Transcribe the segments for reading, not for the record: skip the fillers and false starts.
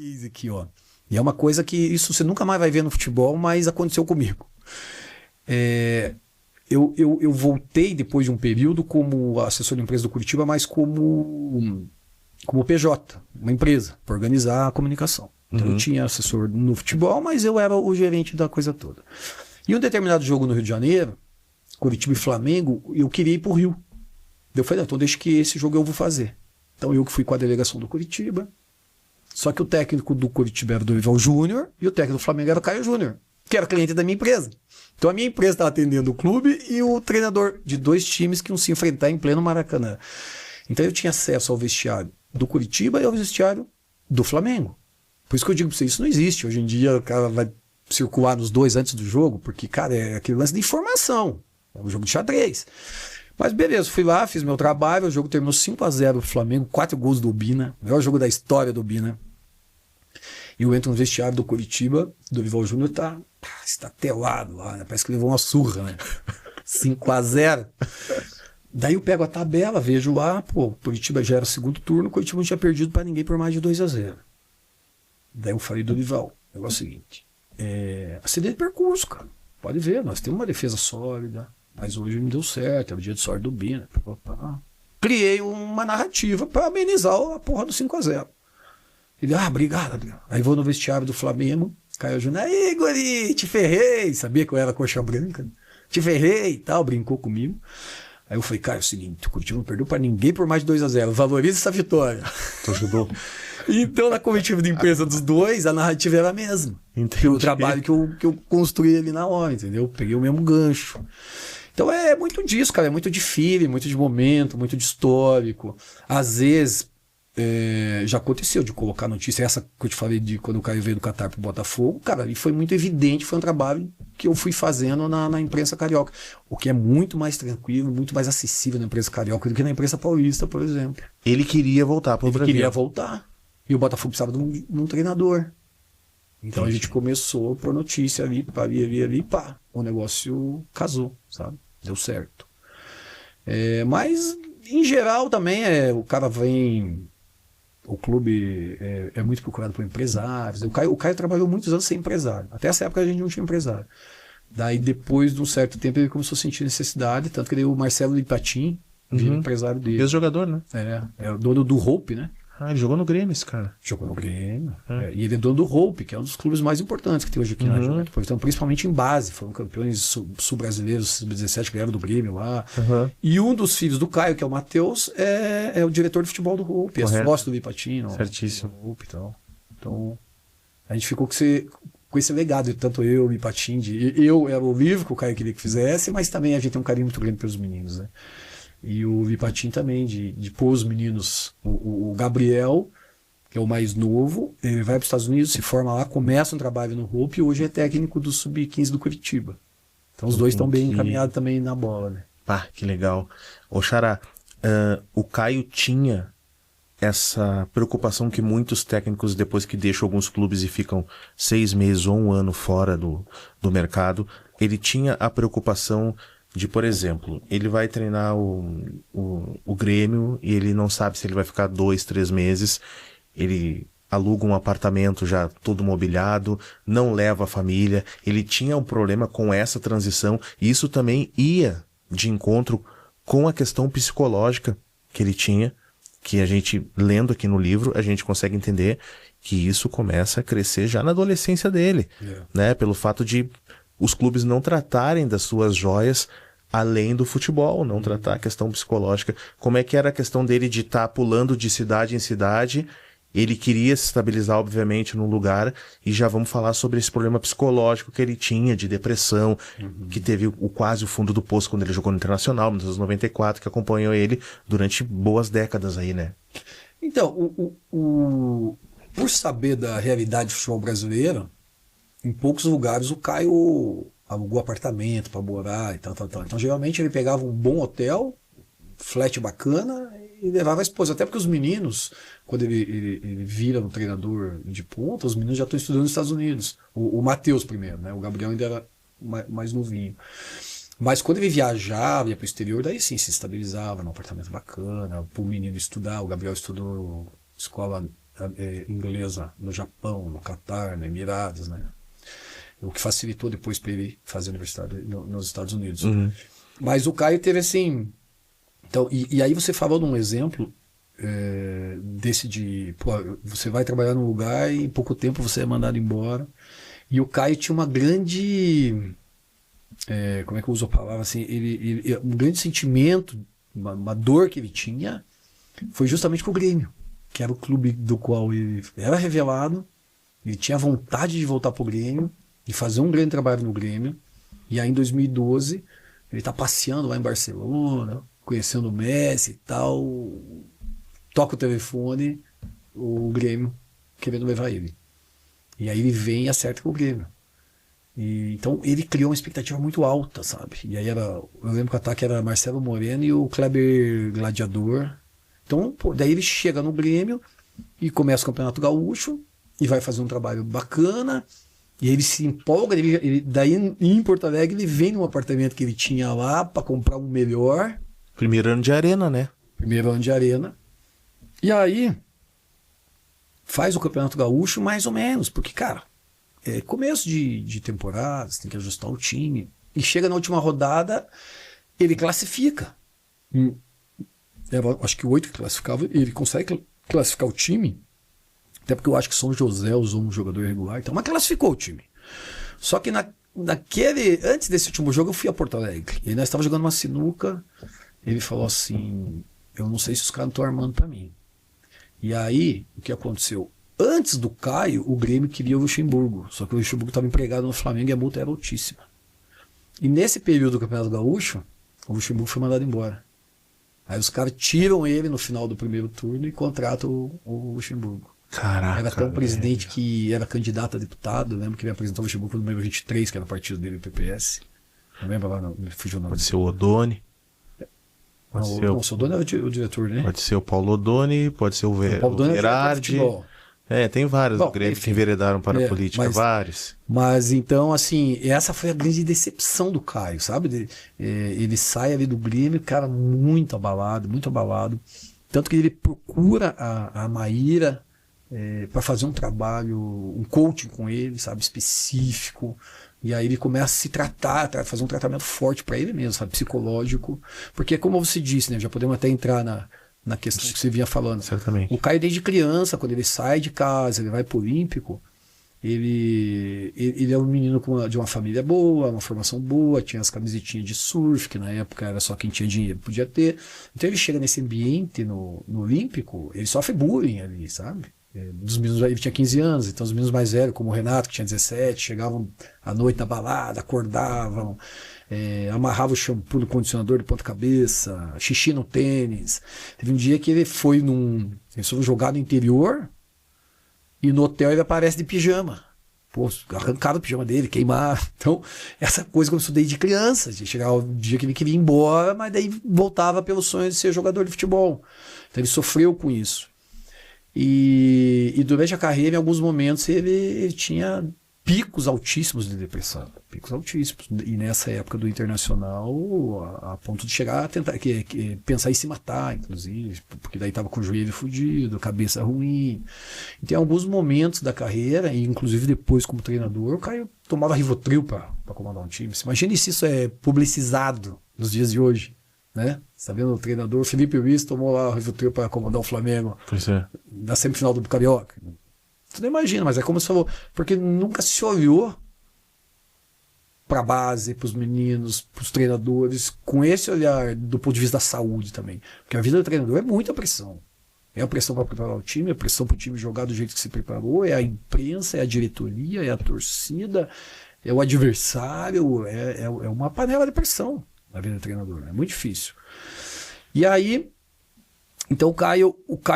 case aqui, ó. E é uma coisa que isso você nunca mais vai ver no futebol, mas aconteceu comigo. Eu voltei depois de um período como assessor de empresa do Curitiba, mas como PJ, uma empresa, para organizar a comunicação. Então eu tinha assessor no futebol, mas eu era o gerente da coisa toda. E um determinado jogo no Rio de Janeiro, Curitiba e Flamengo, eu queria ir para o Rio. Eu falei, então deixa que esse jogo eu vou fazer. Então eu que fui com a delegação do Curitiba, só que o técnico do Curitiba era o Dorival Júnior e o técnico do Flamengo era o Caio Júnior, que era cliente da minha empresa. Então a minha empresa estava atendendo o clube e o treinador de dois times que iam se enfrentar em pleno Maracanã. Então eu tinha acesso ao vestiário do Curitiba e ao vestiário do Flamengo. Por isso que eu digo para você, isso não existe. Hoje em dia o cara vai circular nos dois antes do jogo, porque, cara, é aquele lance de informação. É um jogo de xadrez. Mas beleza, fui lá, fiz meu trabalho, o jogo terminou 5-0 pro Flamengo, 4 gols do Obina, o melhor jogo da história do Obina. E eu entro no vestiário do Curitiba, Dorival Júnior tá estatelado lá, né? Parece que levou uma surra, né? 5-0. Daí eu pego a tabela, vejo lá, pô, Curitiba já era o segundo turno, o Curitiba não tinha perdido pra ninguém por mais de 2-0. Daí eu falei, Dorival, o negócio é o seguinte, acidente de percurso, cara, pode ver, nós temos uma defesa sólida, mas hoje não deu certo, é o dia de sorte do Bina. Criei uma narrativa pra amenizar a porra do 5-0. Ele, obrigado. Aí vou no vestiário do Flamengo, Caio Júnior, aí, guri, te ferrei, sabia que eu era coxa branca, né? Te ferrei e tal, brincou comigo. Aí eu falei, cara, é o seguinte, o Curitiba não perdeu pra ninguém por mais de 2-0, valoriza essa vitória. Tu ajudou? Então, na comitiva de empresa dos dois, a narrativa era a mesma. Entendi. O trabalho que eu construí ali na hora, entendeu? Peguei o mesmo gancho. Então é muito disso, cara, é muito de feeling, muito de momento, muito de histórico. Às vezes, já aconteceu de colocar notícia, essa que eu te falei de quando o Caio veio do Catar pro Botafogo, cara, e foi muito evidente, foi um trabalho que eu fui fazendo na imprensa carioca, o que é muito mais tranquilo, muito mais acessível na imprensa carioca do que na imprensa paulista, por exemplo. Ele queria voltar pro Brasil. Ele queria voltar, e o Botafogo precisava de um treinador. Então a gente começou por notícia ali, pá, o negócio casou, sabe? Deu certo. Mas, em geral, também o cara vem... O clube é muito procurado por empresários. O Caio trabalhou muitos anos sem empresário. Até essa época a gente não tinha empresário. Daí, depois de um certo tempo, ele começou a sentir necessidade, tanto que ele, o Marcelo Lipatin virou empresário dele. Ex-jogador, né? É o dono do Hope, né? Ele jogou no Grêmio, esse cara. Jogou no Grêmio. E ele é dono do Hope, que é um dos clubes mais importantes que tem hoje aqui na Juventude. Então, principalmente em base. Foram campeões sul-brasileiros, sub-17, ganharam do Grêmio lá. E um dos filhos do Caio, que é o Matheus, é o diretor de futebol do Hope. Correto. É sócio do Lipatino. Certíssimo. Do Hope e tal. Então, a gente ficou com esse legado. Tanto eu, o Lipatino, eu era o livro que o Caio queria que fizesse, mas também a gente tem um carinho muito grande pelos meninos, né? E o Lipatin também, de pôr os meninos, o Gabriel, que é o mais novo, ele vai para os Estados Unidos, se forma lá, começa um trabalho no Hope e hoje é técnico do Sub-15 do Curitiba. Então os dois estão bem encaminhados também na bola, né? Que legal. Ô Xará, o Caio tinha essa preocupação que muitos técnicos, depois que deixam alguns clubes e ficam 6 meses ou 1 ano fora do mercado, ele tinha a preocupação de, por exemplo, ele vai treinar o Grêmio e ele não sabe se ele vai ficar 2, 3 meses, ele aluga um apartamento já todo mobiliado, não leva a família, ele tinha um problema com essa transição e isso também ia de encontro com a questão psicológica que ele tinha, que a gente, lendo aqui no livro, a gente consegue entender que isso começa a crescer já na adolescência dele, né? Pelo fato de os clubes não tratarem das suas joias além do futebol, não tratar a questão psicológica. Como é que era a questão dele de estar pulando de cidade em cidade? Ele queria se estabilizar, obviamente, num lugar, e já vamos falar sobre esse problema psicológico que ele tinha, de depressão, que teve quase o fundo do poço quando ele jogou no Internacional, nos anos 94, que acompanhou ele durante boas décadas aí, né? Então, por saber da realidade do futebol brasileiro, em poucos lugares o Caio alugou apartamento para morar e tal. Então, geralmente, ele pegava um bom hotel, flat bacana, e levava a esposa. Até porque os meninos, quando ele vira um treinador de ponta, os meninos já estão estudando nos Estados Unidos. O Matheus primeiro, né? O Gabriel ainda era mais novinho. Mas quando ele viajava, ia para o exterior, daí sim, se estabilizava num apartamento bacana, para o menino estudar. O Gabriel estudou escola inglesa no Japão, no Catar, no Emirados, né? O que facilitou depois para ele fazer a universidade nos Estados Unidos. Uhum. Mas o Caio teve assim... Então, e aí você falou de um exemplo desse de... Pô, você vai trabalhar num lugar e em pouco tempo você é mandado embora. E o Caio tinha uma grande... como é que eu uso a palavra? Assim, um grande sentimento, uma dor que ele tinha, foi justamente com o Grêmio, que era o clube do qual ele era revelado, ele tinha vontade de voltar para o Grêmio, de fazer um grande trabalho no Grêmio, e aí em 2012 ele está passeando lá em Barcelona, conhecendo o Messi e tal, toca o telefone, o Grêmio querendo levar ele. E aí ele vem e acerta com o Grêmio. Então ele criou uma expectativa muito alta, sabe? E aí eu lembro que o ataque era Marcelo Moreno e o Kleber Gladiador. Então, pô, daí ele chega no Grêmio e começa o Campeonato Gaúcho e vai fazer um trabalho bacana. E ele se empolga, daí em Porto Alegre ele vem num apartamento que ele tinha lá para comprar um melhor. Primeiro ano de Arena, né? Primeiro ano de Arena. E faz o Campeonato Gaúcho mais ou menos, porque, cara, começo de temporada, você tem que ajustar o time. E chega na última rodada, ele classifica. Acho que 8 que classificava, ele consegue classificar o time. Até porque eu acho que São José usou um jogador regular, então, mas classificou o time. Só que antes desse último jogo, eu fui a Porto Alegre. E nós estávamos jogando uma sinuca. Ele falou assim: eu não sei se os caras não estão armando para mim. E aí, o que aconteceu? Antes do Caio, o Grêmio queria o Luxemburgo. Só que o Luxemburgo estava empregado no Flamengo e a multa era altíssima. E nesse período do Campeonato Gaúcho, o Luxemburgo foi mandado embora. Aí os caras tiram ele no final do primeiro turno e contratam o Luxemburgo. Caraca. Era até um presidente que era candidato a deputado. Eu lembro que ele apresentou o Luxemburgo no número 23, que era o partido dele, o PPS. Não lembro lá, não, me fugiu o nome. Pode ser o Odoni. Não, o Odoni era o diretor, né? Pode ser o Paulo Odoni, pode ser o Verardi. Tem vários Grêmio que enveredaram para a política, vários. Mas então, assim, essa foi a grande decepção do Caio, sabe? Ele sai ali do Grêmio, cara, muito abalado. Tanto que ele procura a Maíra para fazer um trabalho, um coaching com ele, sabe, específico. E aí ele começa a se tratar, fazer um tratamento forte para ele mesmo, sabe, psicológico. Porque, como você disse, né, já podemos até entrar na questão que você vinha falando. Certamente. O Caio, desde criança, quando ele sai de casa, ele vai pro Olímpico, ele é um menino de uma família boa, uma formação boa, tinha as camisetinhas de surf, que na época era só quem tinha dinheiro podia ter. Então ele chega nesse ambiente no Olímpico, ele sofre bullying ali, sabe? Dos meninos, ele tinha 15 anos, então os meninos mais velhos, como o Renato, que tinha 17, chegavam à noite na balada, acordavam, amarravam o shampoo no condicionador de ponta cabeça, xixi no tênis. Teve um dia que ele foi jogar no interior e no hotel ele aparece de pijama. Pô, arrancaram o pijama dele, queimaram. Então, essa coisa começou desde criança. Chegava o dia que ele queria ir embora, mas daí voltava pelo sonho de ser jogador de futebol. Então ele sofreu com isso. E durante a carreira, em alguns momentos, ele tinha picos altíssimos de depressão. Picos altíssimos. E nessa época do Internacional, a ponto de chegar a tentar pensar em se matar, inclusive, porque daí estava com o joelho fudido, cabeça ruim. E tem alguns momentos da carreira, e inclusive depois como treinador, o Caio tomava Rivotril para comandar um time. Você imagina se isso é publicizado nos dias de hoje, né? Sabendo, o treinador Felipe Luiz tomou lá o Rivotril para comandar o Flamengo na semifinal do Carioca. Você não imagina, mas é como você falou, porque nunca se olhou para a base, para os meninos, para os treinadores, com esse olhar do ponto de vista da saúde também. Porque a vida do treinador é muita pressão. É a pressão para preparar o time, é a pressão para o time jogar do jeito que se preparou, é a imprensa, é a diretoria, é a torcida, é o adversário, é uma panela de pressão na vida do treinador. É muito difícil. E aí, então o Caio,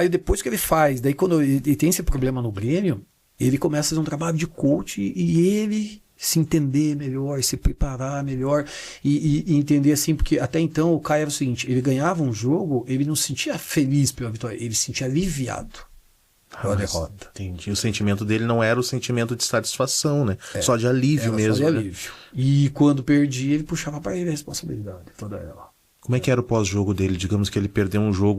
depois que ele faz, daí quando ele tem esse problema no Grêmio, ele começa a fazer um trabalho de coach e ele se entender melhor, se preparar melhor e entender assim, porque até então o Caio era o seguinte, ele ganhava um jogo, ele não se sentia feliz pela vitória, ele se sentia aliviado pela derrota. Entendi. O sentimento dele não era o sentimento de satisfação, né? Só de alívio mesmo. Só de alívio. E quando perdia, ele puxava para ele a responsabilidade, toda ela. Como é que era o pós-jogo dele? Digamos que ele perdeu um jogo